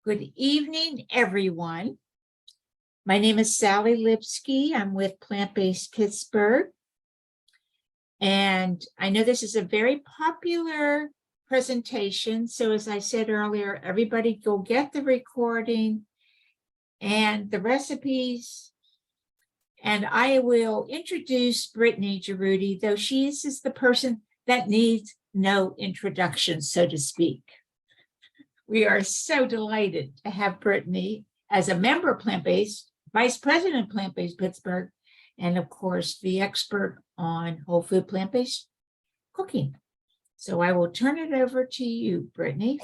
Good evening, everyone. My name is Sally Lipsky. I'm with Plant-Based Pittsburgh. And I know this is a very popular presentation. So as I said earlier, everybody go get the recording and the recipes. And I will introduce Brittany Giroudi, though she is the person that needs no introduction, so to speak. We are so delighted to have Brittany as a member of Plant-Based, Vice President of Plant-Based Pittsburgh, and of course, the expert on whole food plant-based cooking. So I will turn it over to you, Brittany.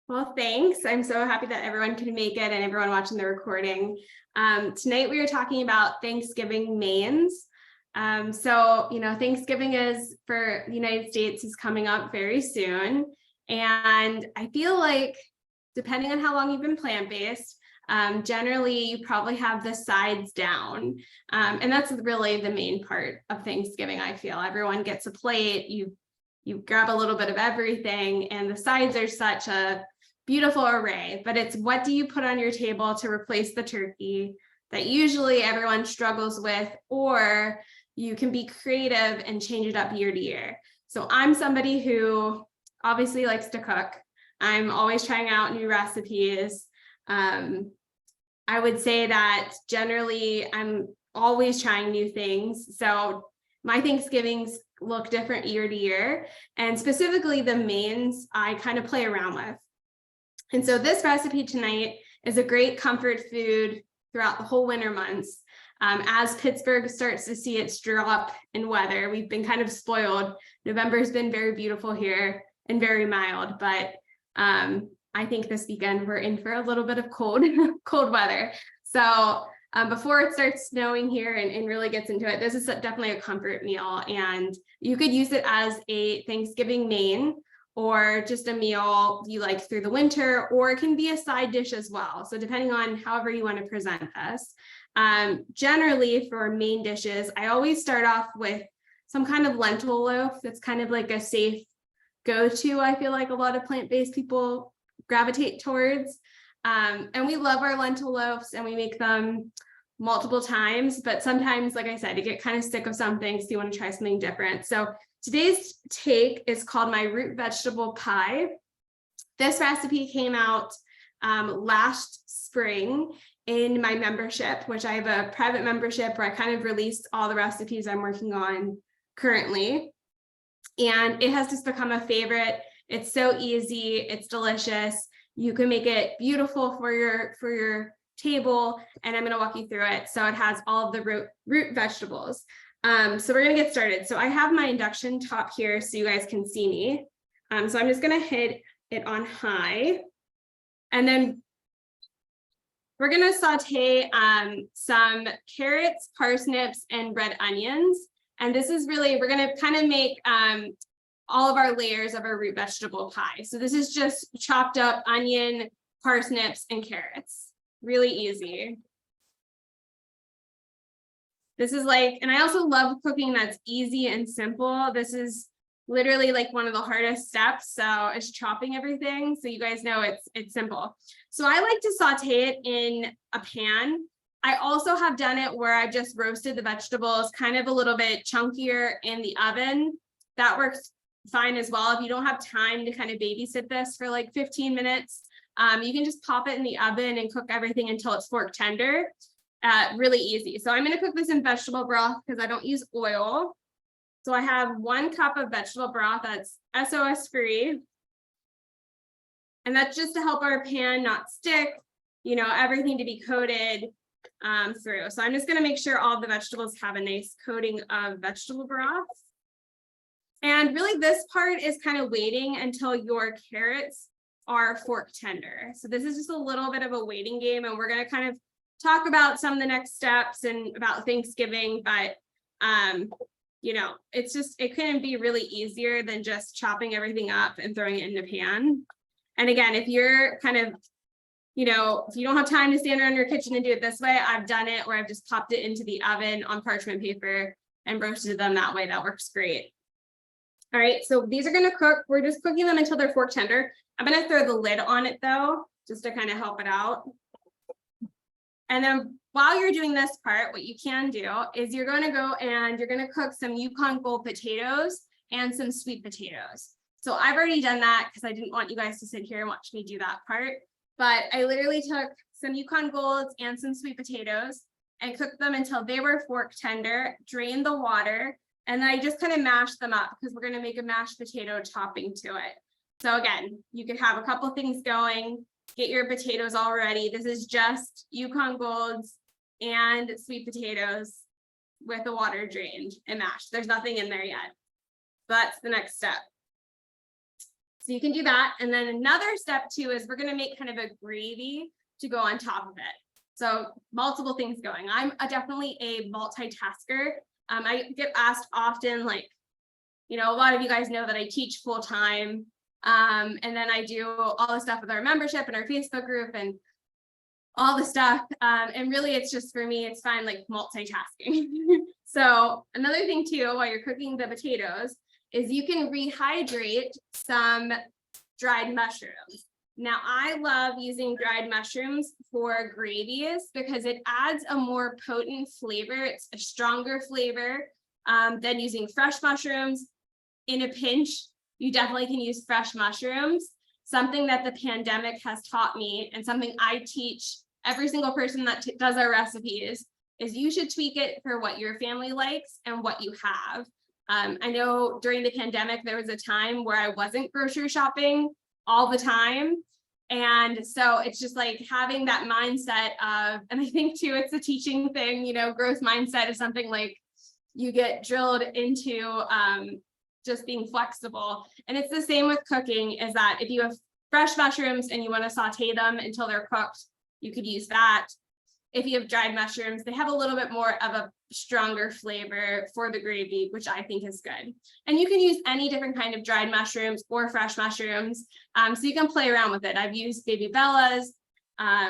Well, thanks. I'm so happy that everyone can make it and everyone watching the recording. Tonight we are talking about Thanksgiving mains. Thanksgiving is for the United States is coming up very soon. And I feel like depending on how long you've been plant-based, generally you probably have the sides down. And that's really the main part of Thanksgiving. I feel everyone gets a plate, you grab a little bit of everything, and the sides are such a beautiful array, but it's what do you put on your table to replace the turkey that usually everyone struggles with, or you can be creative and change it up year to year. So I'm somebody who obviously likes to cook. I'm always trying out new recipes. I would say that generally I'm always trying new things. So my Thanksgivings look different year to year, and specifically the mains I kind of play around with. And so this recipe tonight is a great comfort food throughout the whole winter months. As Pittsburgh starts to see its drop in weather, we've been kind of spoiled. November's been very beautiful here and very mild, but I think this weekend we're in for a little bit of cold weather. So before it starts snowing here and really gets into it, this is definitely a comfort meal, and you could use it as a Thanksgiving main or just a meal you like through the winter, or it can be a side dish as well. So depending on however you want to present this. Generally for main dishes, I always start off with some kind of lentil loaf. That's kind of like a safe go-to. I feel like a lot of plant-based people gravitate towards. And we love our lentil loaves and we make them multiple times, but sometimes, like I said, you get kind of sick of something, so you want to try something different. So today's take is called my root vegetable pie. This recipe came out last spring in my membership, which I have a private membership where I kind of released all the recipes I'm working on currently. And it has just become a favorite. It's so easy, it's delicious. You can make it beautiful for your table, and I'm going to walk you through it. So it has all of the root vegetables. So we're going to get started. So I have my induction top here so you guys can see me. So I'm just going to hit it on high, and then we're going to saute some carrots, parsnips, and red onions. And this is really, we're going to kind of make all of our layers of our root vegetable pie. So this is just chopped up onion, parsnips, and carrots. Really easy. This is like, and I also love cooking that's easy and simple. This is literally like one of the hardest steps. So it's chopping everything. So you guys know it's simple. So I like to saute it in a pan. I also have done it where I've just roasted the vegetables kind of a little bit chunkier in the oven. That works fine as well. If you don't have time to kind of babysit this for like 15 minutes, you can just pop it in the oven and cook everything until it's fork tender. Really easy. So I'm going to cook this in vegetable broth because I don't use oil. So I have 1 cup of vegetable broth that's SOS free. And that's just to help our pan not stick, everything to be coated through. So I'm just going to make sure all the vegetables have a nice coating of vegetable broth. And really this part is kind of waiting until your carrots are fork tender. So this is just a little bit of a waiting game, and we're going to kind of talk about some of the next steps and about Thanksgiving, but it couldn't be really easier than just chopping everything up and throwing it in the pan. And again, if you're kind of, if you don't have time to stand around your kitchen and do it this way, I've done it where I've just popped it into the oven on parchment paper and roasted them that way. That works great. All right, so these are gonna cook. We're just cooking them until they're fork tender. I'm gonna throw the lid on it though, just to kind of help it out. And then while you're doing this part, what you can do is you're gonna go and you're gonna cook some Yukon Gold potatoes and some sweet potatoes. So I've already done that because I didn't want you guys to sit here and watch me do that part. But I literally took some Yukon Golds and some sweet potatoes and cooked them until they were fork tender, drained the water, and then I just kind of mashed them up because we're gonna make a mashed potato topping to it. So again, you could have a couple things going, get your potatoes all ready. This is just Yukon Golds and sweet potatoes with the water drained and mashed. There's nothing in there yet. That's the next step. So you can do that. And then another step too is we're going to make kind of a gravy to go on top of it. So multiple things going. I'm definitely a multitasker. I get asked often, like, you know, a lot of you guys know that I teach full time. And then I do all the stuff with our membership and our Facebook group and all the stuff. And really it's just, for me, it's fine, like multitasking. So another thing too, while you're cooking the potatoes, is you can rehydrate some dried mushrooms. Now, I love using dried mushrooms for gravies because it adds a more potent flavor. It's a stronger flavor than using fresh mushrooms. In a pinch, you definitely can use fresh mushrooms. Something that the pandemic has taught me, and something I teach every single person that does our recipes, is you should tweak it for what your family likes and what you have. I know during the pandemic, there was a time where I wasn't grocery shopping all the time. And so it's just like having that mindset of, and I think too, it's a teaching thing, you know, growth mindset is something like you get drilled into just being flexible. And it's the same with cooking, is that if you have fresh mushrooms and you want to saute them until they're cooked, you could use that. If you have dried mushrooms, they have a little bit more of a stronger flavor for the gravy, which I think is good. And you can use any different kind of dried mushrooms or fresh mushrooms. So you can play around with it. I've used baby bellas.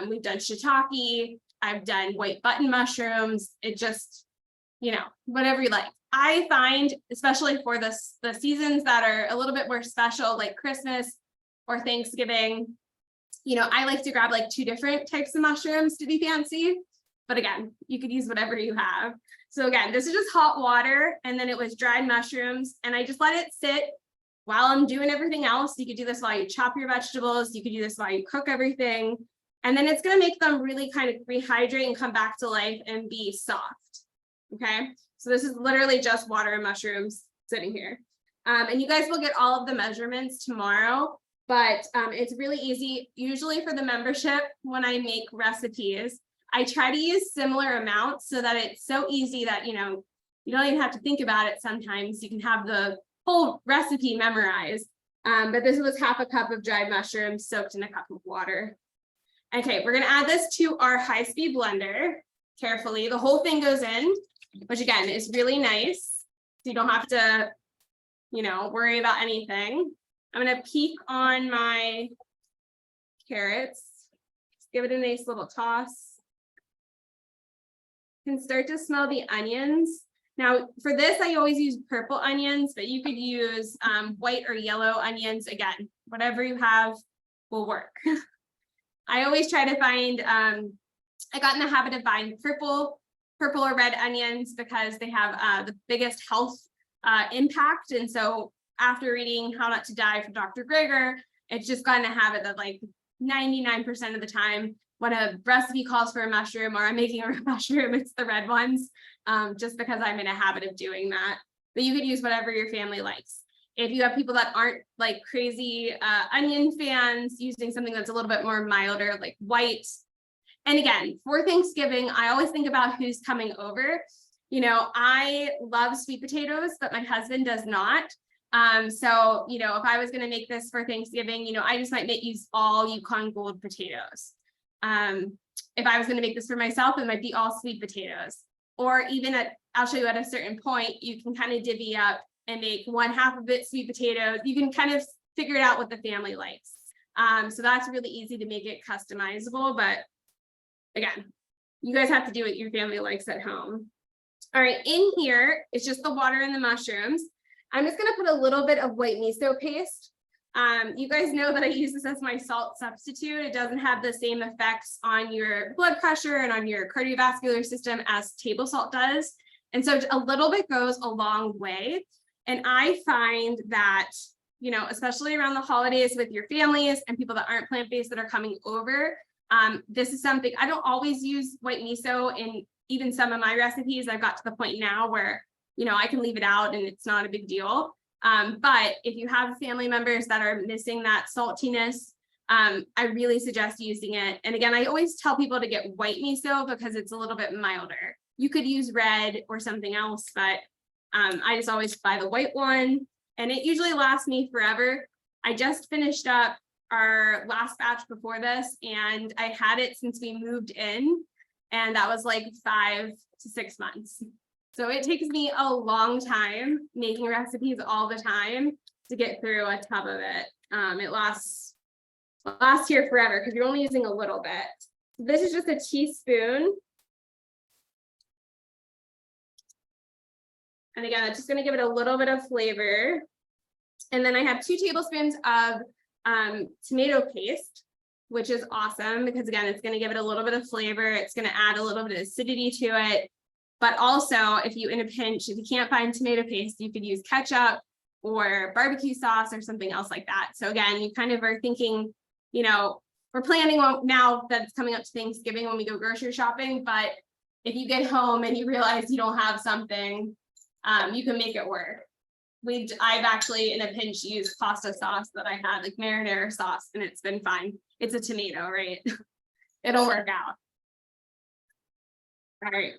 We've done shiitake. I've done white button mushrooms. It just, you know, whatever you like. I find, especially for the seasons that are a little bit more special, like Christmas or Thanksgiving, you know, I like to grab like 2 different types of mushrooms to be fancy, but again, you could use whatever you have. So again, this is just hot water, and then it was dried mushrooms, and I just let it sit while I'm doing everything else. You could do this while you chop your vegetables. You could do this while you cook everything. And then it's going to make them really kind of rehydrate and come back to life and be soft. Okay. So this is literally just water and mushrooms sitting here. And you guys will get all of the measurements tomorrow. But it's really easy. Usually for the membership, when I make recipes, I try to use similar amounts so that it's so easy that, you know, you don't even have to think about it sometimes. You can have the whole recipe memorized. But this was half a cup of dried mushrooms soaked in a cup of water. Okay, we're going to add this to our high-speed blender carefully. The whole thing goes in, which again is really nice. So you don't have to, you know, worry about anything. I'm going to peek on my carrots, just give it a nice little toss. You can start to smell the onions. Now for this, I always use purple onions, but you could use white or yellow onions. Again, whatever you have will work. I always try to find, I got in the habit of buying purple or red onions because they have the biggest health impact. And so after reading How Not to Die from Dr. Greger, it's just gotten a habit that like 99% of the time when a recipe calls for a mushroom or I'm making a mushroom, it's the red ones, just because I'm in a habit of doing that. But you could use whatever your family likes. If you have people that aren't like crazy onion fans, using something that's a little bit more milder, like white. And again, for Thanksgiving, I always think about who's coming over. You know, I love sweet potatoes, but my husband does not. So, you know, if I was going to make this for Thanksgiving, you know, I just might use all Yukon Gold potatoes. If I was going to make this for myself, it might be all sweet potatoes. Or even I'll show you at a certain point, you can kind of divvy up and make 1/2 of it sweet potatoes. You can kind of figure it out what the family likes. So that's really easy to make it customizable. But again, you guys have to do what your family likes at home. All right, in here, it's just the water and the mushrooms. I'm just gonna put a little bit of white miso paste. You guys know that I use this as my salt substitute. It doesn't have the same effects on your blood pressure and on your cardiovascular system as table salt does. And so a little bit goes a long way. And I find that, you know, especially around the holidays with your families and people that aren't plant-based that are coming over, this is something I don't always use white miso in even some of my recipes. I've got to the point now where, you know, I can leave it out and it's not a big deal. But if you have family members that are missing that saltiness, I really suggest using it. And again, I always tell people to get white miso because it's a little bit milder. You could use red or something else, but I just always buy the white one and it usually lasts me forever. I just finished up our last batch before this and I had it since we moved in, and that was like 5 to 6 months. So it takes me a long time making recipes all the time to get through a tub of it. It lasts here forever because you're only using a little bit. This is just a teaspoon. And again, it's just going to give it a little bit of flavor. And then I have 2 tablespoons of tomato paste, which is awesome because again, it's going to give it a little bit of flavor. It's going to add a little bit of acidity to it. But also, if you in a pinch, if you can't find tomato paste, you could use ketchup or barbecue sauce or something else like that. So again, you kind of are thinking, you know, we're planning on now that it's coming up to Thanksgiving when we go grocery shopping, but if you get home and you realize you don't have something, you can make it work. I've actually in a pinch used pasta sauce that I had, like marinara sauce, and it's been fine. It's a tomato, right? It'll work out. All right,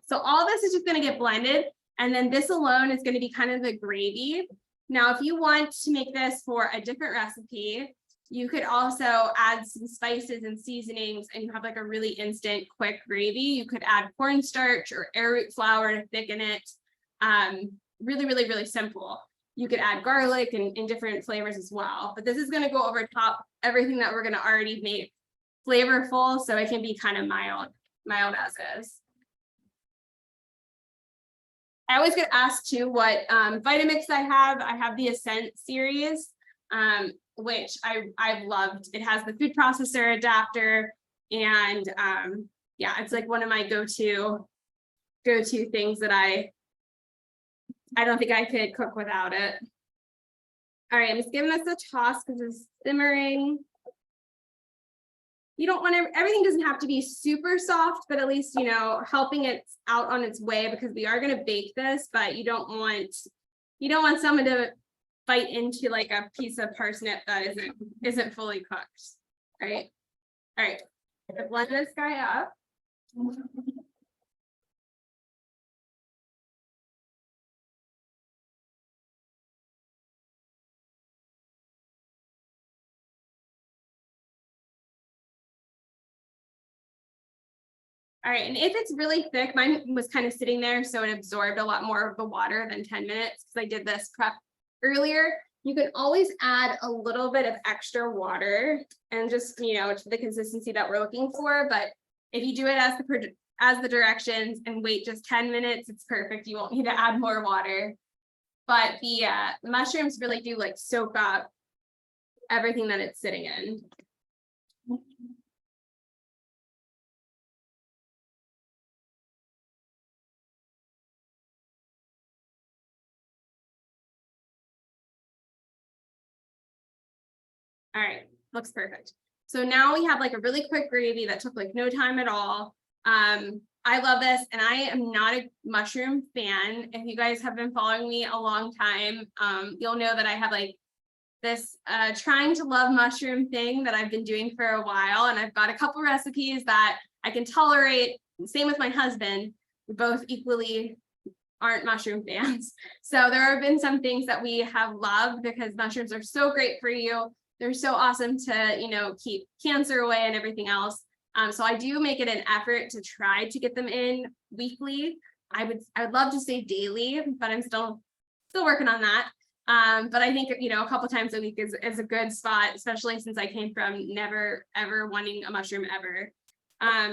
so all this is just going to get blended, and then this alone is going to be kind of the gravy. Now, if you want to make this for a different recipe, you could also add some spices and seasonings, and you have like a really instant, quick gravy. You could add cornstarch or arrowroot flour to thicken it. Really, really, really simple. You could add garlic and different flavors as well, but this is going to go over top everything that we're going to already make flavorful, so it can be kind of mild as is. I always get asked too what Vitamix I have. I have the Ascent series, which I've loved. It has the food processor adapter, and yeah, it's like one of my go-to things that I don't think I could cook without it. All right, I'm just giving this a toss because it's simmering. You don't want everything doesn't have to be super soft, but at least, you know, helping it out on its way, because we are going to bake this, but you don't want someone to bite into like a piece of parsnip that isn't fully cooked, right? All right, blend this guy up. All right, and if it's really thick, mine was kind of sitting there, so it absorbed a lot more of the water than 10 minutes because I did this prep earlier. You can always add a little bit of extra water and just, you know, to the consistency that we're looking for. But if you do it as the directions and wait just 10 minutes, it's perfect. You won't need to add more water. But the mushrooms really do like soak up everything that it's sitting in. All right, looks perfect. So now we have like a really quick gravy that took like no time at all. I love this, and I am not a mushroom fan. If you guys have been following me a long time, you'll know that I have like this trying to love mushroom thing that I've been doing for a while, and I've got a couple recipes that I can tolerate. Same with my husband. We both equally aren't mushroom fans. So there have been some things that we have loved because mushrooms are so great for you. They're so awesome to, you know, keep cancer away and everything else. So I do make it an effort to try to get them in weekly. I would love to say daily, but I'm still working on that. But I think, you know, a couple times a week is a good spot, especially since I came from never ever wanting a mushroom ever.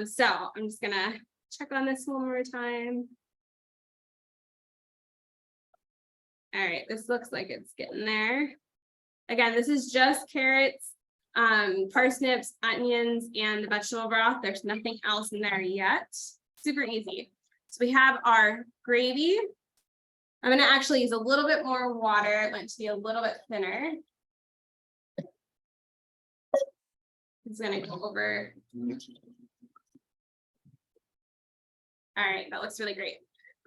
So I'm just gonna check on this one more time. All right, this looks like it's getting there. Again, this is just carrots, parsnips, onions, and the vegetable broth. There's nothing else in there yet. Super easy. So we have our gravy. I'm gonna actually use a little bit more water. I want it to be a little bit thinner. It's gonna go over. All right, that looks really great.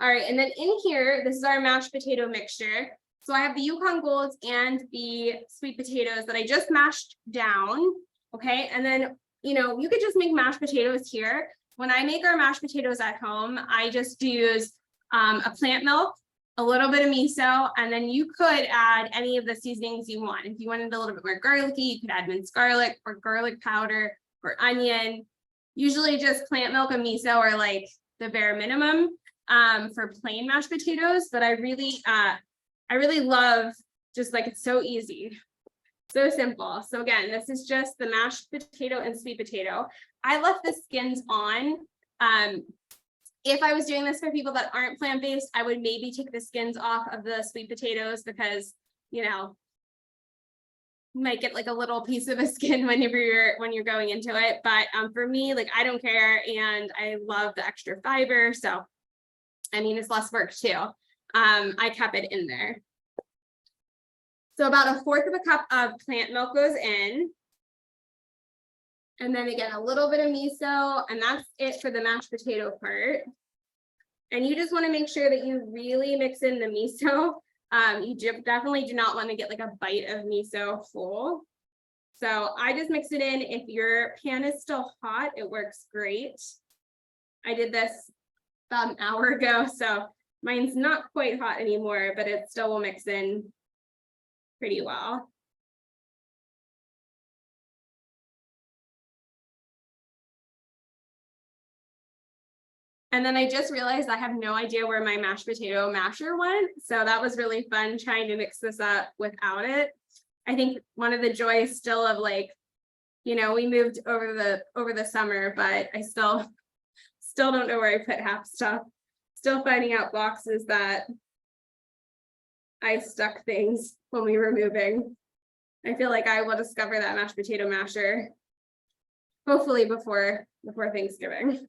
All right, and then in here, this is our mashed potato mixture. So I have the Yukon Golds and the sweet potatoes that I just mashed down. Okay, and then, you know, you could just make mashed potatoes here. When I make our mashed potatoes at home, I just use a plant milk, a little bit of miso, and then you could add any of the seasonings you want. If you wanted a little bit more garlicky, you could add minced garlic or garlic powder or onion. Usually just plant milk and miso are like the bare minimum for plain mashed potatoes, but I really love just like, it's so easy, so simple. So again, this is just the mashed potato and sweet potato. I left the skins on. If I was doing this for people that aren't plant-based, I would maybe take the skins off of the sweet potatoes because, you know, you might get like a little piece of a skin whenever you're going into it. But for me, like, I don't care, and I love the extra fiber. So, I mean, it's less work too. I kept it in there. So about 1/4 of a cup of plant milk goes in. And then again, a little bit of miso, and that's it for the mashed potato part. And you just want to make sure that you really mix in the miso. You definitely do not want to get like a bite of miso full. So I just mix it in. If your pan is still hot, it works great. I did this about an hour ago, so mine's not quite hot anymore, but it still will mix in pretty well. And then I just realized I have no idea where my mashed potato masher went. So that was really fun trying to mix this up without it. I think one of the joys still of like, you know, we moved over the summer, but I still don't know where I put half stuff. Still finding out boxes that I stuck things when we were moving. I feel like I will discover that mashed potato masher hopefully before Thanksgiving.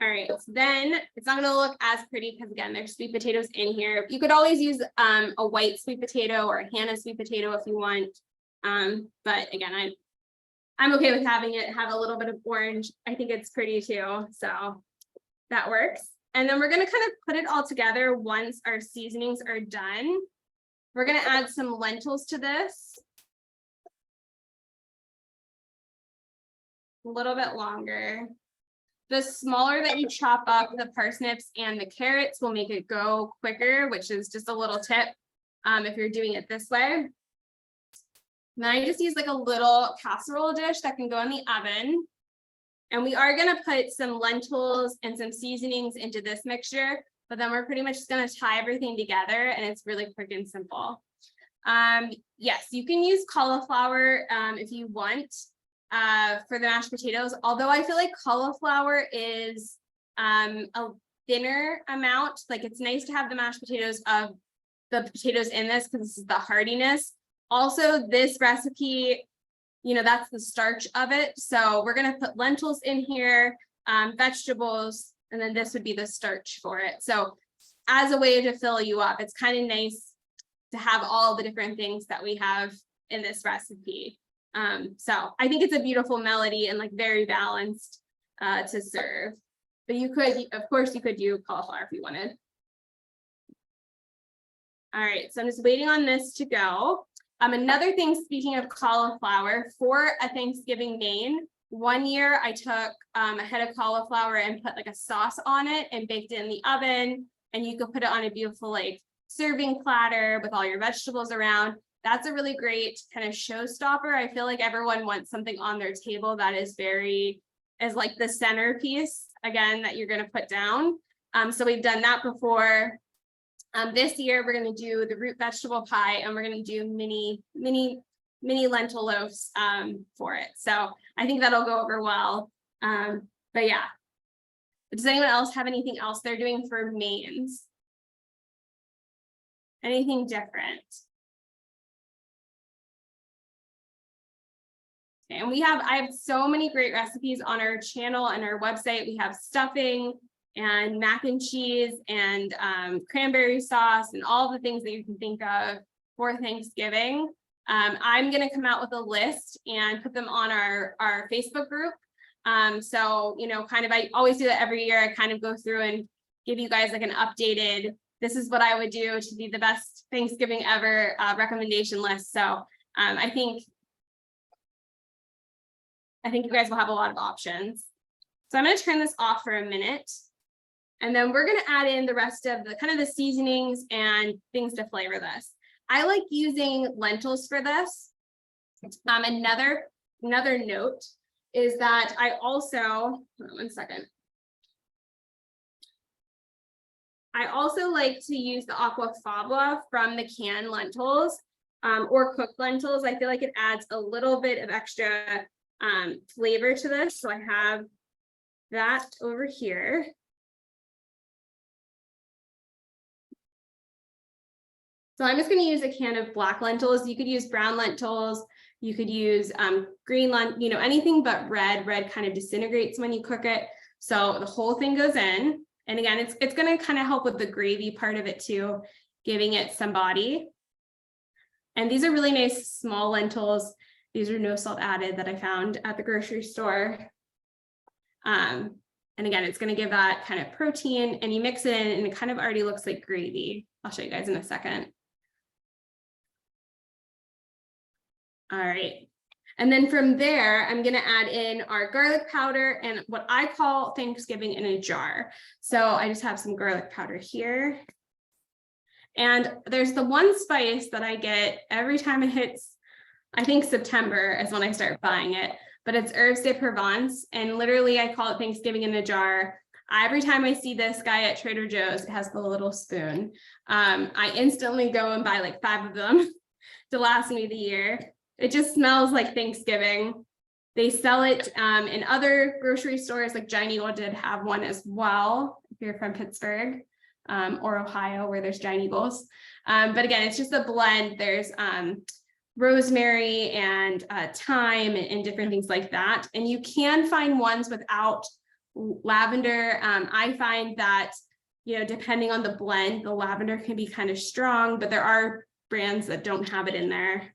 All right, so then it's not gonna look as pretty because again, there's sweet potatoes in here. You could always use a white sweet potato or a Hannah sweet potato if you want. But again, I'm okay with having it have a little bit of orange. I think it's pretty too, so that works. And then we're gonna kind of put it all together once our seasonings are done. We're gonna add some lentils to this. A little bit longer. The smaller that you chop up the parsnips and the carrots will make it go quicker, which is just a little tip if you're doing it this way. And then I just use like a little casserole dish that can go in the oven. And we are gonna put some lentils and some seasonings into this mixture, but then we're pretty much just gonna tie everything together and it's really quick and simple. Yes, you can use cauliflower if you want. For the mashed potatoes, although I feel like cauliflower is a thinner amount. Like it's nice to have the mashed potatoes of the potatoes in this because this is the hardiness. Also, this recipe, you know, that's the starch of it. So we're gonna put lentils in here, vegetables, and then this would be the starch for it. So as a way to fill you up, it's kind of nice to have all the different things that we have in this recipe. So I think it's a beautiful melody and like very balanced to serve. But you could, of course, you could do cauliflower if you wanted. All right, so I'm just waiting on this to go. Another thing, speaking of cauliflower, for a Thanksgiving main, one year I took a head of cauliflower and put like a sauce on it and baked it in the oven. And you could put it on a beautiful like serving platter with all your vegetables around. That's a really great kind of showstopper. I feel like everyone wants something on their table that is like the centerpiece, again, that you're going to put down. So we've done that before. This year, we're going to do the root vegetable pie and we're going to do mini lentil loaves for it. So I think that'll go over well. But yeah, does anyone else have anything else they're doing for mains? Anything different? And I have so many great recipes on our channel and our website. We have stuffing and mac and cheese and cranberry sauce and all the things that you can think of for Thanksgiving. I'm going to come out with a list and put them on our Facebook group. So, you know, kind of, I always do that every year. I kind of go through and give you guys like an updated, this is what I would do to be the best Thanksgiving ever recommendation list. So I think you guys will have a lot of options. So I'm going to turn this off for a minute. And then we're going to add in the rest of the kind of the seasonings and things to flavor this. I like using lentils for this. Another note is that I also, hold on one second. I also like to use the aqua fabula from the canned lentils or cooked lentils. I feel like it adds a little bit of extra flavor to this. So I have that over here. So I'm just going to use a can of black lentils. You could use brown lentils. You could use green lentils, you know, anything but red. Red kind of disintegrates when you cook it. So the whole thing goes in. And again, it's going to kind of help with the gravy part of it too, giving it some body. And these are really nice small lentils. These are no salt added that I found at the grocery store. And again, it's going to give that kind of protein, and you mix it in and it kind of already looks like gravy. I'll show you guys in a second. All right. And then from there, I'm going to add in our garlic powder and what I call Thanksgiving in a jar. So I just have some garlic powder here. And there's the one spice that I get every time it hits, I think September is when I start buying it, but it's Herbes de Provence. And literally I call it Thanksgiving in a jar. Every time I see this guy at Trader Joe's, it has the little spoon. I instantly go and buy like 5 of them to last me the year. It just smells like Thanksgiving. They sell it in other grocery stores, like Giant Eagle did have one as well, if you're from Pittsburgh or Ohio, where there's Giant Eagles. But again, it's just a blend. There's rosemary and thyme and different things like that. And you can find ones without lavender. I find that, you know, depending on the blend, the lavender can be kind of strong, but there are brands that don't have it in there.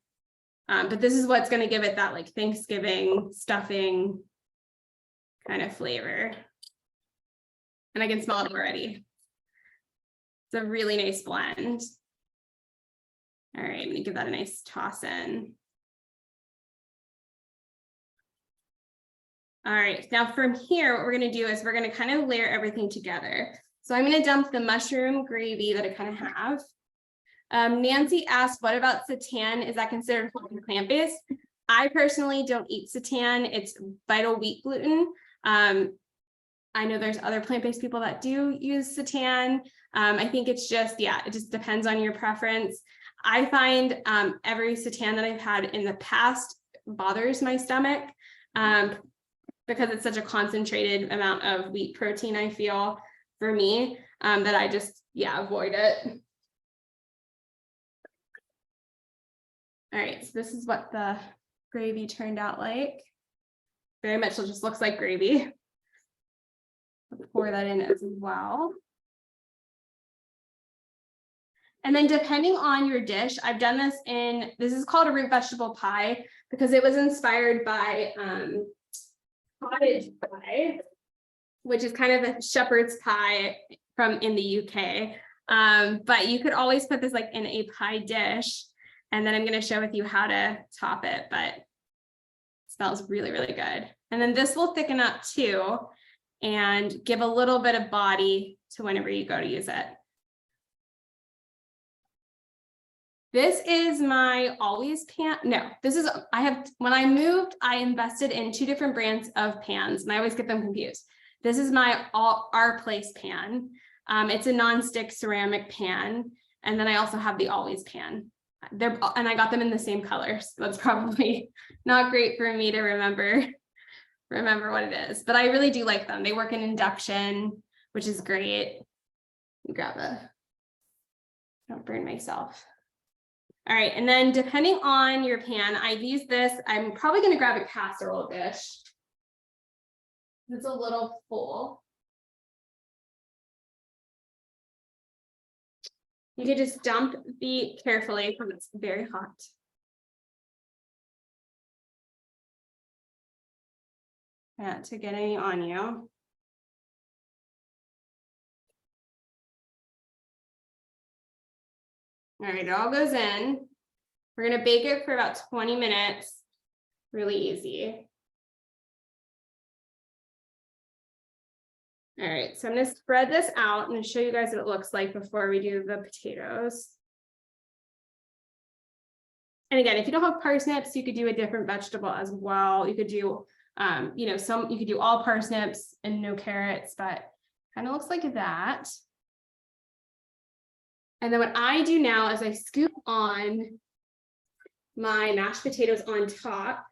But this is what's going to give it that like Thanksgiving stuffing kind of flavor. And I can smell it already. It's a really nice blend. All right, I'm going to give that a nice toss in. All right, now from here, what we're going to do is we're going to kind of layer everything together. So I'm going to dump the mushroom gravy that I kind of have. Nancy asked, what about seitan? Is that considered plant-based? I personally don't eat seitan. It's vital wheat gluten. I know there's other plant-based people that do use seitan. I think it's just, yeah, it just depends on your preference. I find every seitan that I've had in the past bothers my stomach because it's such a concentrated amount of wheat protein, I feel, for me, that I just, yeah, avoid it. All right, so this is what the gravy turned out like. Very much just looks like gravy. I'll pour that in as well. And then depending on your dish, I've done this in, this is called a root vegetable pie because it was inspired by cottage pie, which is kind of a shepherd's pie from in the UK. But you could always put this like in a pie dish. And then I'm going to share with you how to top it, but it smells really, really good. And then this will thicken up too and give a little bit of body to whenever you go to use it. This is my always pan. No, this is, when I moved, I invested in 2 different brands of pans and I always get them confused. This is my Our Place pan. It's a non-stick ceramic pan. And then I also have the Always pan. And I got them in the same colors. So that's probably not great for me to remember what it is, but I really do like them. They work in induction, which is great. Grab a Don't burn myself. All right, and then depending on your pan, I've used this. I'm probably gonna grab a casserole dish. It's a little full. You could just dump the carefully because it's very hot. Not to get any on you. All right, it all goes in. We're gonna bake it for about 20 minutes. Really easy. All right, so I'm gonna spread this out and show you guys what it looks like before we do the potatoes. And again, if you don't have parsnips, you could do a different vegetable as well. You could do, you know, you could do all parsnips and no carrots, but kind of looks like that. And then what I do now is I scoop on my mashed potatoes on top.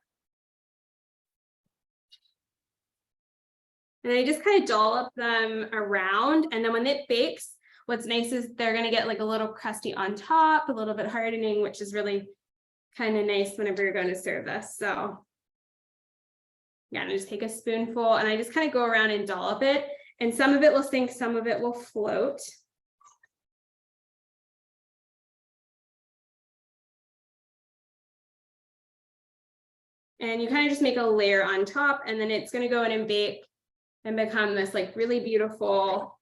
And I just kind of dollop them around. And then when it bakes, what's nice is they're going to get like a little crusty on top, a little bit hardening, which is really kind of nice whenever you're going to serve this. So yeah, I just take a spoonful and I just kind of go around and dollop it. And some of it will sink, some of it will float. And you kind of just make a layer on top, and then it's going to go in and bake and become this like really beautiful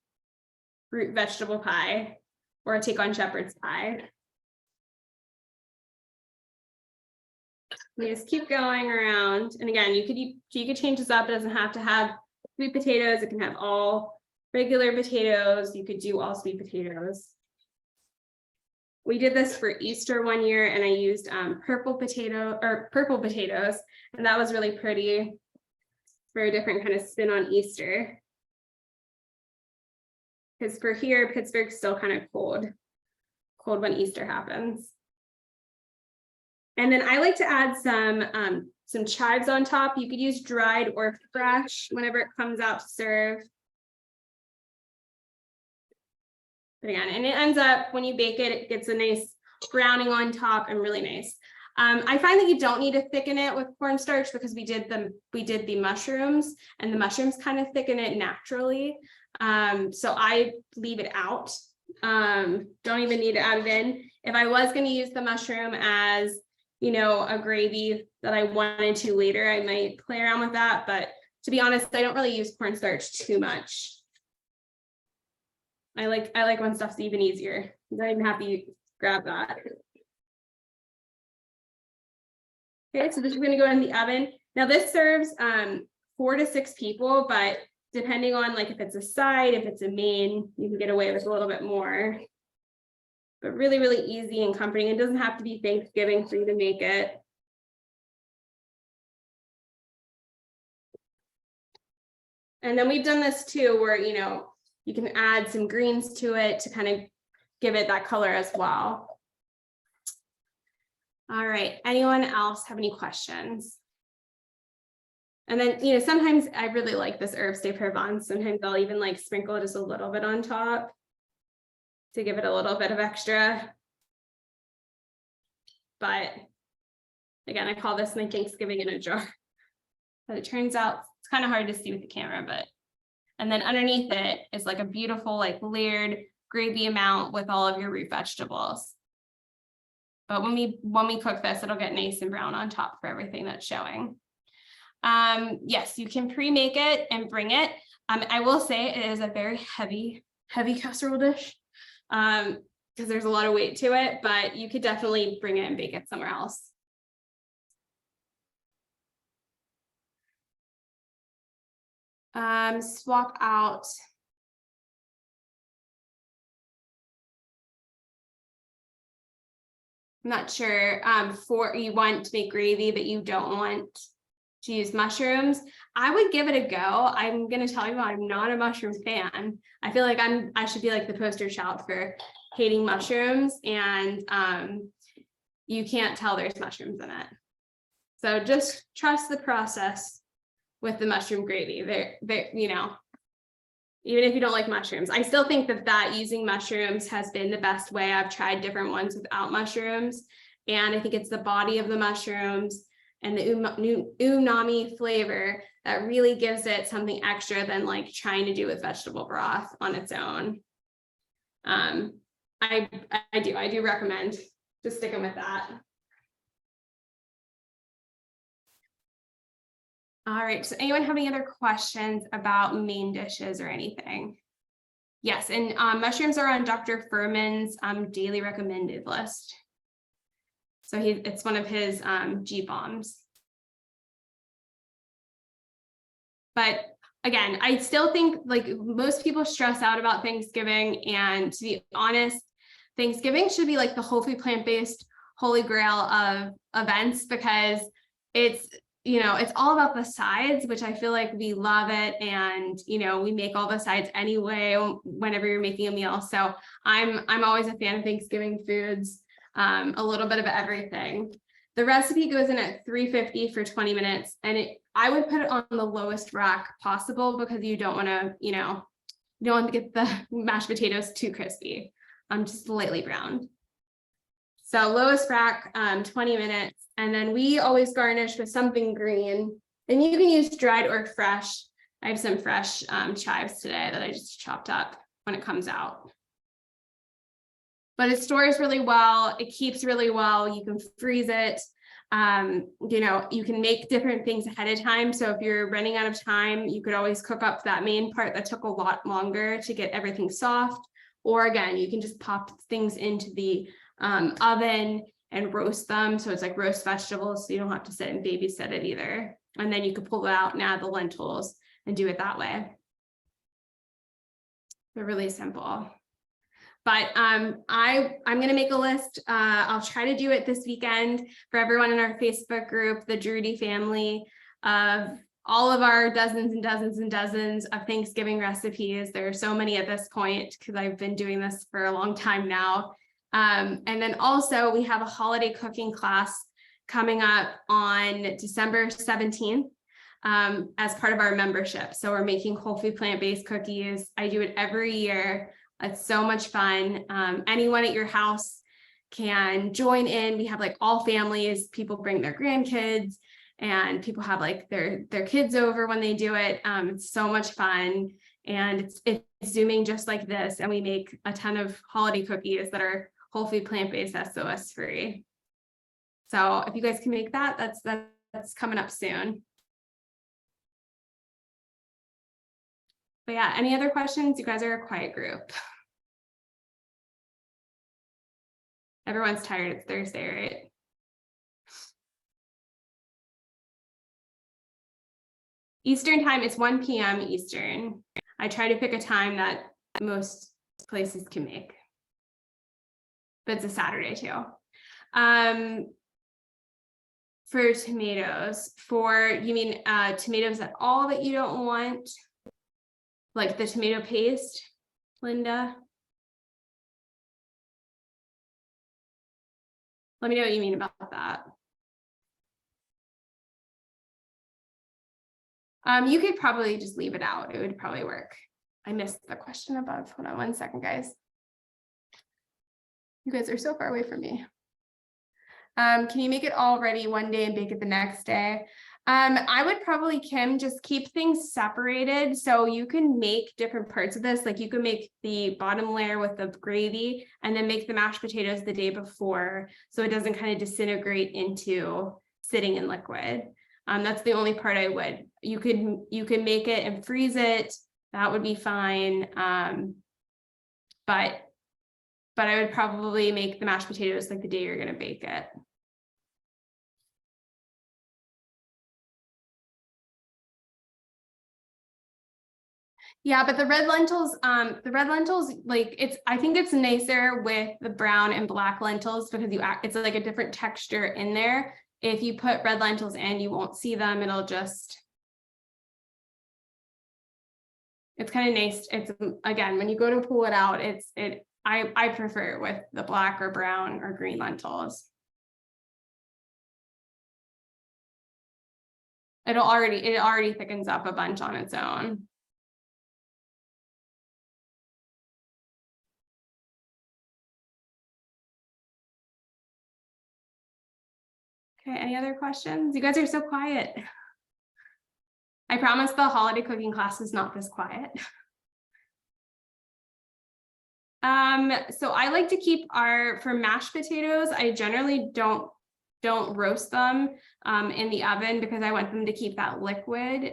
root vegetable pie, or take on shepherd's pie. You just keep going around. And again, you could change this up. It doesn't have to have sweet potatoes. It can have all regular potatoes. You could do all sweet potatoes. We did this for Easter one year, and I used purple potatoes, and that was really pretty. Very different kind of spin on Easter. Because for here, Pittsburgh's still kind of cold when Easter happens. And then I like to add some chives on top. You could use dried or fresh whenever it comes out to serve. But again, and it ends up, when you bake it, it gets a nice browning on top and really nice. I find that you don't need to thicken it with cornstarch because we did the mushrooms, and the mushrooms kind of thicken it naturally. So I leave it out. Don't even need to add it in. If I was going to use the mushroom as, you know, a gravy that I wanted to later, I might play around with that. But to be honest, I don't really use cornstarch too much. I like when stuff's even easier. You don't even have to grab that. Okay, so this is going to go in the oven. Now this serves 4 to 6 people, but depending on like if it's a side, if it's a main, you can get away with a little bit more. But really, really easy and comforting. It doesn't have to be Thanksgiving for you to make it. And then we've done this too, where, you know, you can add some greens to it to kind of give it that color as well. All right, anyone else have any questions? And then, you know, sometimes I really like this herbes de Provence. Sometimes I'll even like sprinkle just a little bit on top to give it a little bit of extra. But again, I call this my Thanksgiving in a jar. But it turns out it's kind of hard to see with the camera, but, and then underneath it is like a beautiful, like layered gravy amount with all of your root vegetables. But when we cook this, it'll get nice and brown on top for everything that's showing. Yes, you can pre-make it and bring it. I will say it is a very heavy casserole dish because there's a lot of weight to it, but you could definitely bring it and bake it somewhere else. Swap out. I'm not sure for you want to make gravy, but you don't want to use mushrooms. I would give it a go. I'm going to tell you, I'm not a mushroom fan. I feel like I should be like the poster child for hating mushrooms, and you can't tell there's mushrooms in it. So just trust the process with the mushroom gravy. They're you know, even if you don't like mushrooms. I still think that using mushrooms has been the best way. I've tried different ones without mushrooms, and I think it's the body of the mushrooms and the umami flavor that really gives it something extra than like trying to do with vegetable broth on its own. I do recommend just sticking with that. All right, so anyone have any other questions about main dishes or anything? Yes, and mushrooms are on Dr. Furman's daily recommended list. So it's one of his G-bombs. But again, I still think like most people stress out about Thanksgiving, and to be honest, Thanksgiving should be like the whole food plant-based holy grail of events, because it's, you know, it's all about the sides, which I feel like we love it. And, you know, we make all the sides anyway, whenever you're making a meal. So I'm always a fan of Thanksgiving foods, a little bit of everything. The recipe goes in at 350 for 20 minutes, and I would put it on the lowest rack possible, because you don't want to, you know, you don't want to get the mashed potatoes too crispy. Just lightly browned. So lowest rack, 20 minutes. And then we always garnish with something green, and you can use dried or fresh. I have some fresh chives today that I just chopped up when it comes out. But it stores really well. It keeps really well. You can freeze it. You know, you can make different things ahead of time. So if you're running out of time, you could always cook up that main part that took a lot longer to get everything soft. Or again, you can just pop things into the oven and roast them. So it's like roast vegetables, so you don't have to sit and babysit it either. And then you could pull it out and add the lentils and do it that way. They're really simple. But I'm going to make a list. I'll try to do it this weekend for everyone in our Facebook group, the Drudy family, of all of our dozens and dozens and dozens of Thanksgiving recipes. There are so many at this point, because I've been doing this for a long time now. And then also we have a holiday cooking class coming up on December 17th as part of our membership. So we're making whole food plant-based cookies. I do it every year. It's so much fun. Anyone at your house can join in. We have like all families, people bring their grandkids, and people have like their kids over when they do it. It's so much fun. And it's Zooming just like this. And we make a ton of holiday cookies that are whole food plant-based, SOS free. So if you guys can make that, that's coming up soon. But yeah, any other questions? You guys are a quiet group. Everyone's tired. It's Thursday, right? Eastern time, it's 1 p.m. Eastern. I try to pick a time that most places can make. But it's a Saturday too. For tomatoes, you mean tomatoes at all that you don't want? Like the tomato paste, Linda? Let me know what you mean about that. You could probably just leave it out. It would probably work. I missed the question above. Hold on 1 second, guys. You guys are so far away from me. Can you make it all ready one day and bake it the next day? I would probably, Kim, just keep things separated. So you can make different parts of this. Like you can make the bottom layer with the gravy and then make the mashed potatoes the day before, so it doesn't kind of disintegrate into sitting in liquid. That's the only part I would. You can make it and freeze it. That would be fine. But I would probably make the mashed potatoes like the day you're going to bake it. Yeah, but the red lentils, like I think it's nicer with the brown and black lentils, because it's like a different texture in there. If you put red lentils in, you won't see them. It'll just, it's kind of nice. It's, again, when you go to pull it out, I prefer it with the black or brown or green lentils. It already thickens up a bunch on its own. Okay, any other questions? You guys are so quiet. I promise the holiday cooking class is not this quiet. So I like to keep for mashed potatoes, I generally don't roast them in the oven because I want them to keep that liquid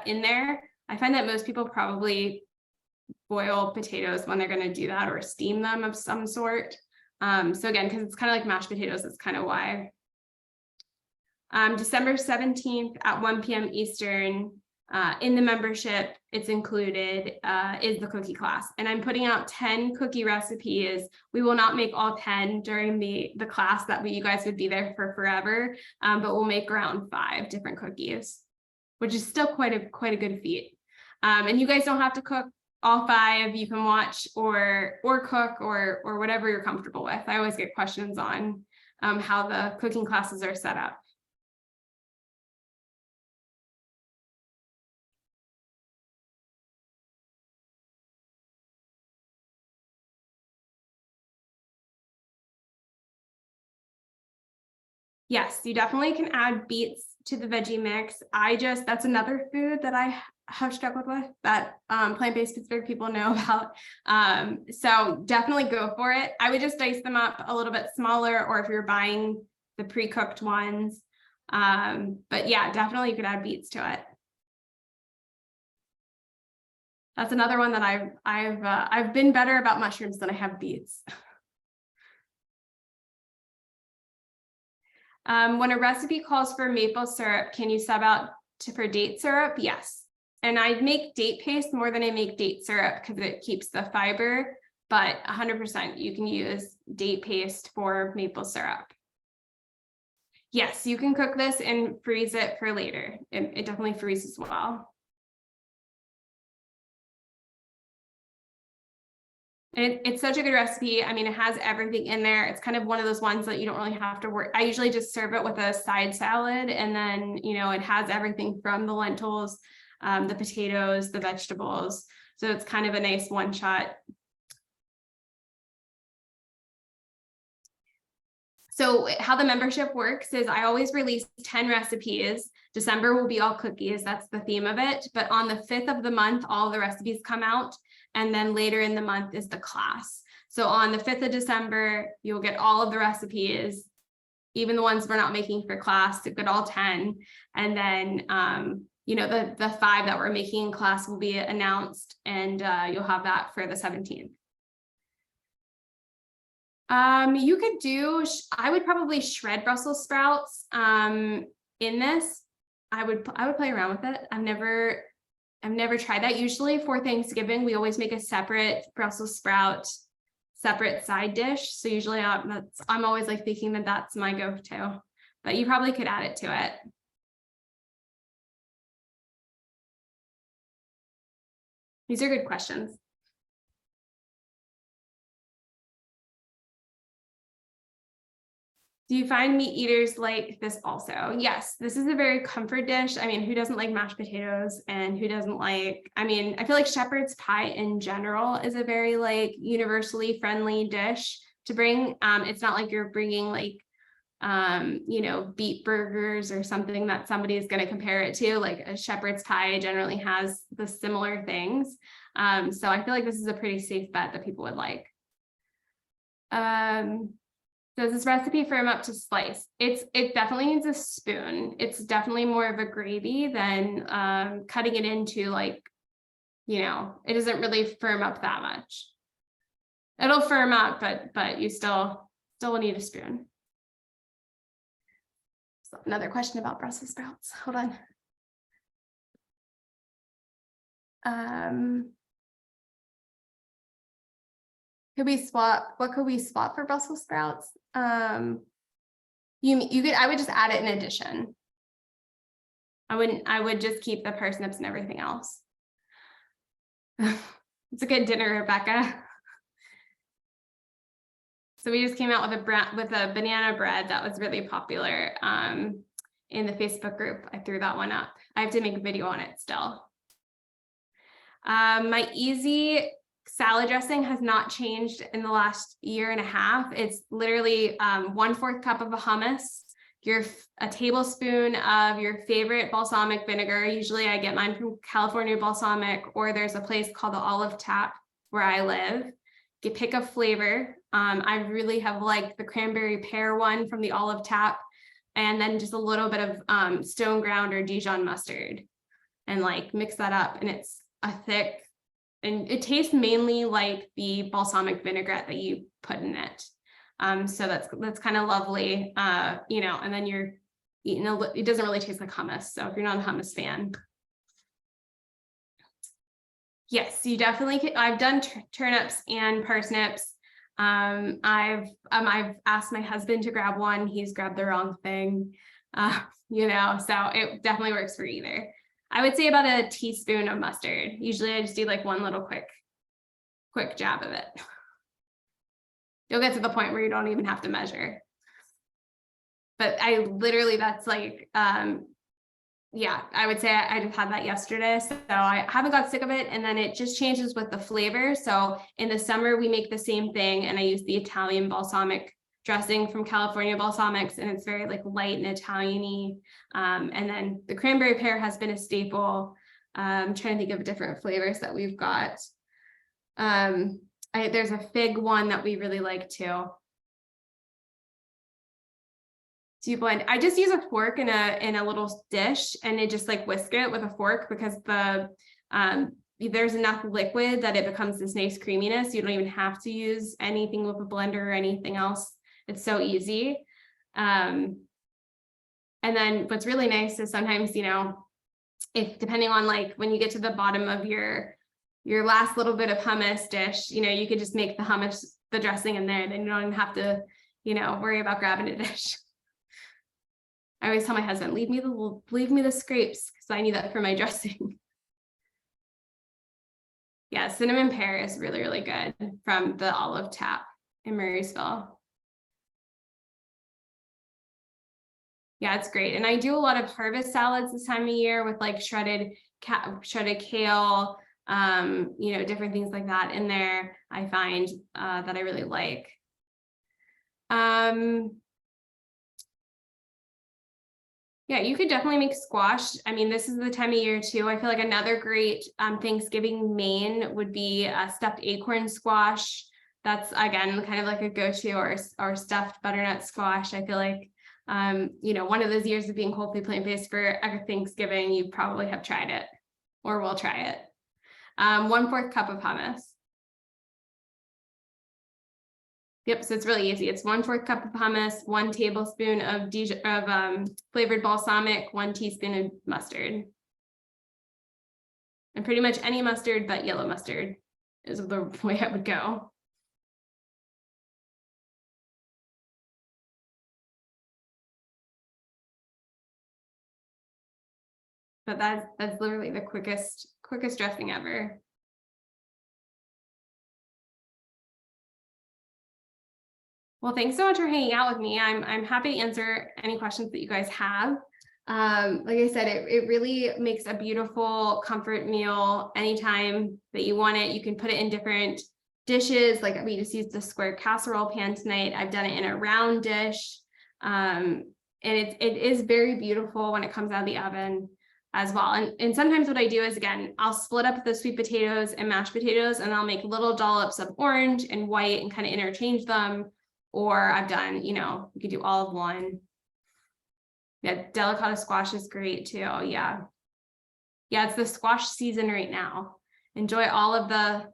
in there. I find that most people probably boil potatoes when they're going to do that, or steam them of some sort. So again, because it's kind of like mashed potatoes, that's kind of why. December 17th at 1 p.m. Eastern, in the membership, it's included, is the cookie class. And I'm putting out 10 cookie recipes. We will not make all 10 during the class that you guys would be there for forever, but we'll make around 5 different cookies, which is still quite a good feat. And you guys don't have to cook all 5. You can watch or cook or whatever you're comfortable with. I always get questions on how the cooking classes are set up. Yes, you definitely can add beets to the veggie mix. That's another food that I have struggled with that plant-based Pittsburgh people know about. So definitely go for it. I would just dice them up a little bit smaller, or if you're buying the pre-cooked ones. But yeah, definitely you could add beets to it. That's another one that I've been better about mushrooms than I have beets. When a recipe calls for maple syrup, can you sub out for date syrup? Yes. And I make date paste more than I make date syrup because it keeps the fiber, but 100% you can use date paste for maple syrup. Yes, you can cook this and freeze it for later. It definitely freezes well. And it's such a good recipe. I mean, it has everything in there. It's kind of one of those ones that you don't really have to work. I usually just serve it with a side salad, and then, it has everything from the lentils, the potatoes, the vegetables. So it's kind of a nice one shot. So how the membership works is I always release 10 recipes. December will be all cookies. That's the theme of it. But on the 5th of the month, all the recipes come out. And then later in the month is the class. So on the 5th of December, you'll get all of the recipes, even the ones we're not making for class, you'll get all 10. And then, the 5 that we're making in class will be announced, and you'll have that for the 17th. You could I would probably shred Brussels sprouts in this. I would play around with it. I've never tried that. Usually for Thanksgiving, we always make a separate Brussels sprout, separate side dish. So usually I'm always like thinking that that's my go-to, but you probably could add it to it. These are good questions. Do you find meat eaters like this also? Yes, this is a very comfort dish. I mean, who doesn't like mashed potatoes, and who doesn't like, I feel like shepherd's pie in general is a very universally friendly dish to bring. It's not like you're bringing beet burgers or something that somebody is going to compare it to. Like a shepherd's pie generally has the similar things. So I feel like this is a pretty safe bet that people would like. Does this recipe firm up to slice? It definitely needs a spoon. It's definitely more of a gravy than cutting it into it doesn't really firm up that much. It'll firm up, but you still need a spoon. So another question about Brussels sprouts. Hold on. What could we swap for Brussels sprouts? I would just add it in addition. I would just keep the parsnips and everything else. It's a good dinner, Rebecca. So we just came out with a banana bread that was really popular in the Facebook group. I threw that one up. I have to make a video on it still. My easy salad dressing has not changed in the last year and a half. It's literally 1/4 cup of a hummus. a tablespoon of your favorite balsamic vinegar. Usually I get mine from California Balsamic, or there's a place called the Olive Tap where I live. You pick a flavor. I really have liked the cranberry pear one from the Olive Tap, and then just a little bit of stone ground or Dijon mustard, and like mix that up, and it's a thick, and it tastes mainly like the balsamic vinaigrette that you put in it. So that's kind of lovely, you know, and then you're eating it doesn't really taste like hummus. So if you're not a hummus fan, yes, you definitely can. I've done turnips and parsnips. I've asked my husband to grab one. He's grabbed the wrong thing, you know, so it definitely works for either. I would say about a teaspoon of mustard. Usually I just do like one little quick jab of it. You'll get to the point where you don't even have to measure. But I literally, that's like, yeah, I would say I just had that yesterday. So I haven't got sick of it. And then it just changes with the flavor. So in the summer, we make the same thing. And I use the Italian balsamic dressing from California Balsamics. And it's very like light and Italian-y. And then the cranberry pear has been a staple. I'm trying to think of different flavors that we've got. There's a fig one that we really like too. Do you blend? I just use a fork in a little dish, and it just like whisk it with a fork, because there's enough liquid that it becomes this nice creaminess. You don't even have to use anything with a blender or anything else. It's so easy. And then what's really nice is sometimes, you know, if depending on like when you get to the bottom of your last little bit of hummus dish, you know, you could just make the hummus, the dressing in there, then you don't even have to, you know, worry about grabbing a dish. I always tell my husband, leave me the scrapes, because I need that for my dressing. Yeah, cinnamon pear is really, really good from the Olive Tap in Murraysville. Yeah, it's great. And I do a lot of harvest salads this time of year with like shredded kale, you know, different things like that in there. I find that I really like. Yeah, you could definitely make squash. I mean, this is the time of year too. I feel like another great Thanksgiving main would be stuffed acorn squash. That's again kind of like a go-to, or stuffed butternut squash. I feel like you know, one of those years of being wholly plant-based for Thanksgiving, you probably have tried it or will try it. 1/4 cup of hummus. Yep, so it's really easy. It's 1/4 cup of hummus, 1 tablespoon of flavored balsamic, 1 teaspoon of mustard. And pretty much any mustard but yellow mustard is the way I would go. But that's literally the quickest dressing ever. Well, thanks so much for hanging out with me. I'm happy to answer any questions that you guys have. Like I said, it really makes a beautiful comfort meal anytime that you want it. You can put it in different dishes. Like we just used the square casserole pan tonight. I've done it in a round dish. And it is very beautiful when it comes out of the oven as well. And sometimes what I do is, again, I'll split up the sweet potatoes and mashed potatoes, and I'll make little dollops of orange and white and kind of interchange them. Or I've done, you know, you could do all of one. Yeah, delicata squash is great too. Yeah. Yeah, it's the squash season right now. Enjoy all of the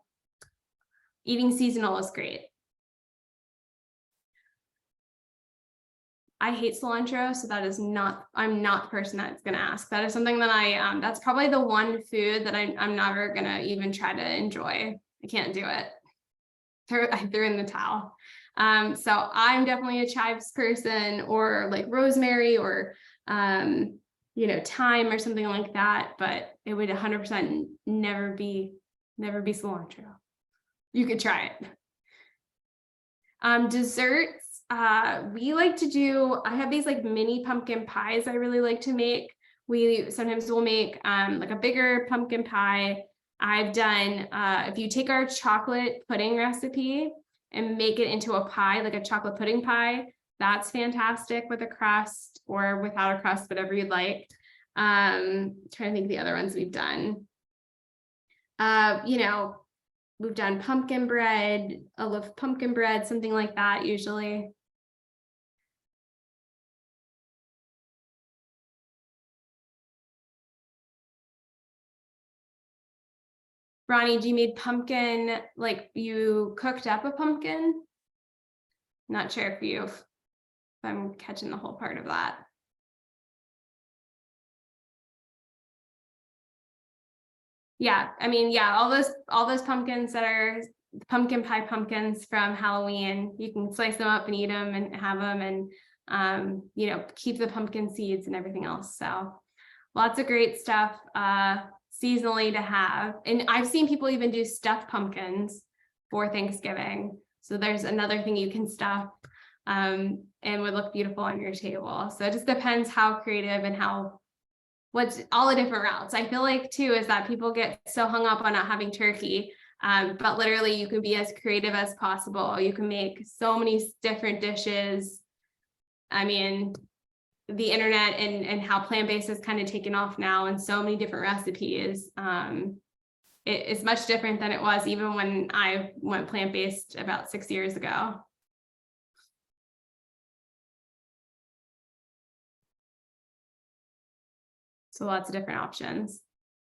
eating seasonal is great. I hate cilantro, so that is not, I'm not the person that's gonna ask. That is something that that's probably the one food that I'm never gonna even try to enjoy. I can't do it. I threw in the towel. So I'm definitely a chives person, or like rosemary, or, you know, thyme or something like that, but it would 100% never be cilantro. You could try it. Desserts, we like to do, I have these like mini pumpkin pies I really like to make. Sometimes we'll make like a bigger pumpkin pie. I've done, if you take our chocolate pudding recipe and make it into a pie, like a chocolate pudding pie, That's fantastic with a crust or without a crust, whatever you'd like. Trying to think of the other ones we've done. You know, we've done pumpkin bread, a loaf of pumpkin bread, something like that usually. Ronnie, do you made pumpkin, like you cooked up a pumpkin? Not sure if I'm catching the whole part of that. Yeah, I mean, yeah, all those pumpkins that are pumpkin pie pumpkins from Halloween, you can slice them up and eat them and have them, and you know, keep the pumpkin seeds and everything else. So lots of great stuff seasonally to have. And I've seen people even do stuffed pumpkins for Thanksgiving. So there's another thing you can stuff and would look beautiful on your table. So it just depends how creative and what's all the different routes. I feel like too is that people get so hung up on not having turkey, but literally you can be as creative as possible. You can make so many different dishes. I mean, the internet and how plant-based has kind of taken off now, and so many different recipes. It's much different than it was even when I went plant-based about 6 years ago. So lots of different options.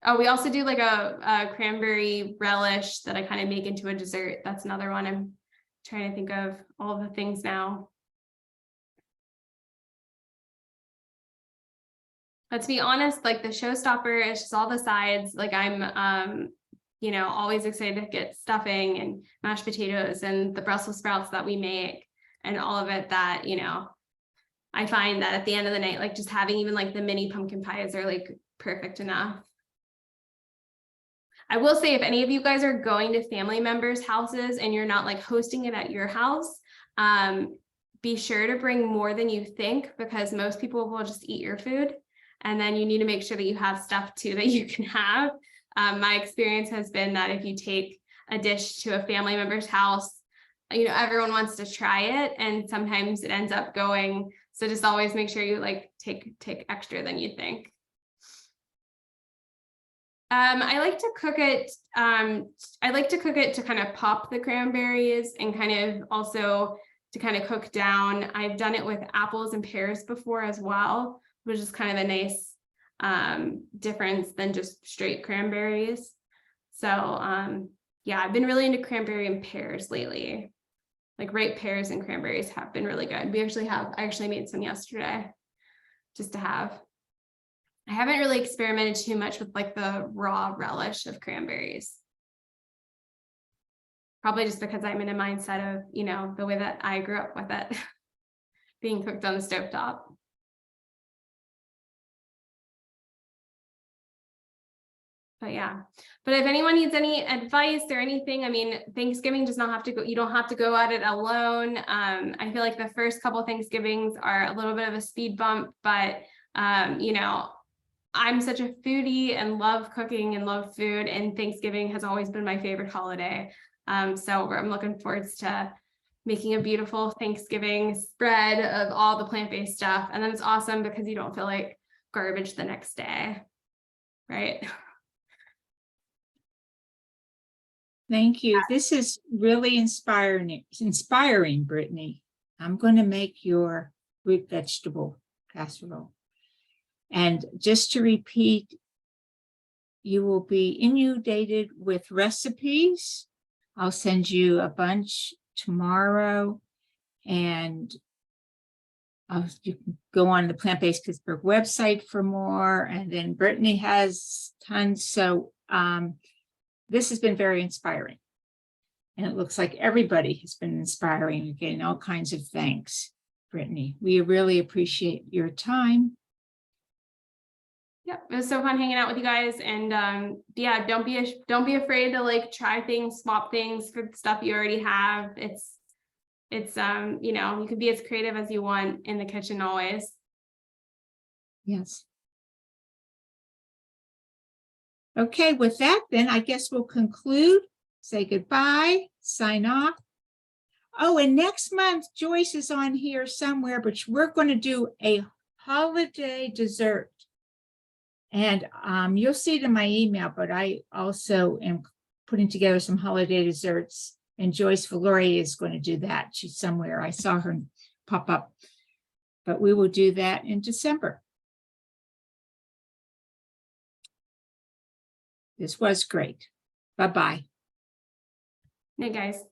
Oh, we also do like a cranberry relish that I kind of make into a dessert. That's another one. I'm trying to think of all the things now. But to be honest, like the showstopper is just all the sides. Like I'm, you know, always excited to get stuffing and mashed potatoes and the Brussels sprouts that we make and all of it that, you know, I find that at the end of the night, like just having even like the mini pumpkin pies are like perfect enough. I will say, if any of you guys are going to family members' houses and you're not like hosting it at your house, be sure to bring more than you think, because most people will just eat your food. And then you need to make sure that you have stuff too that you can have. My experience has been that if you take a dish to a family member's house, you know, everyone wants to try it, and sometimes it ends up going. So just always make sure you like take extra than you think. I like to cook it. I like to cook it to kind of pop the cranberries and kind of also to kind of cook down. I've done it with apples and pears before as well, which is kind of a nice difference than just straight cranberries. So yeah, I've been really into cranberry and pears lately. Like ripe pears and cranberries have been really good. I actually made some yesterday just to have. I haven't really experimented too much with like the raw relish of cranberries. Probably just because I'm in a mindset of, you know, the way that I grew up with it being cooked on the stovetop. But yeah, but if anyone needs any advice or anything, I mean, Thanksgiving does not have to go, you don't have to go at it alone. I feel like the first couple Thanksgivings are a little bit of a speed bump, but you know, I'm such a foodie and love cooking and love food, and Thanksgiving has always been my favorite holiday. So I'm looking forward to making a beautiful Thanksgiving spread of all the plant-based stuff. And then it's awesome because you don't feel like garbage the next day, right? Thank you. This is really inspiring, Brittany. I'm going to make your root vegetable casserole. And just to repeat, you will be inundated with recipes. I'll send you a bunch tomorrow, and you can go on the Plant-Based Pittsburgh website for more. And then Brittany has tons. So this has been very inspiring. And it looks like everybody has been inspiring. You're getting all kinds of thanks, Brittany. We really appreciate your time. Yep, it was so fun hanging out with you guys, and yeah, don't be afraid to like try things, swap things for the stuff you already have. It's you know, you can be as creative as you want in the kitchen always. Yes. Okay, with that, then I guess we'll conclude, say goodbye, sign off. Oh, and next month Joyce is on here somewhere, but we're going to do a holiday dessert. And you'll see it in my email, but I also am putting together some holiday desserts, and Joyce Valori is going to do that. She's somewhere. I saw her pop up, but we will do that in December. This was great. Bye-bye. Hey, guys.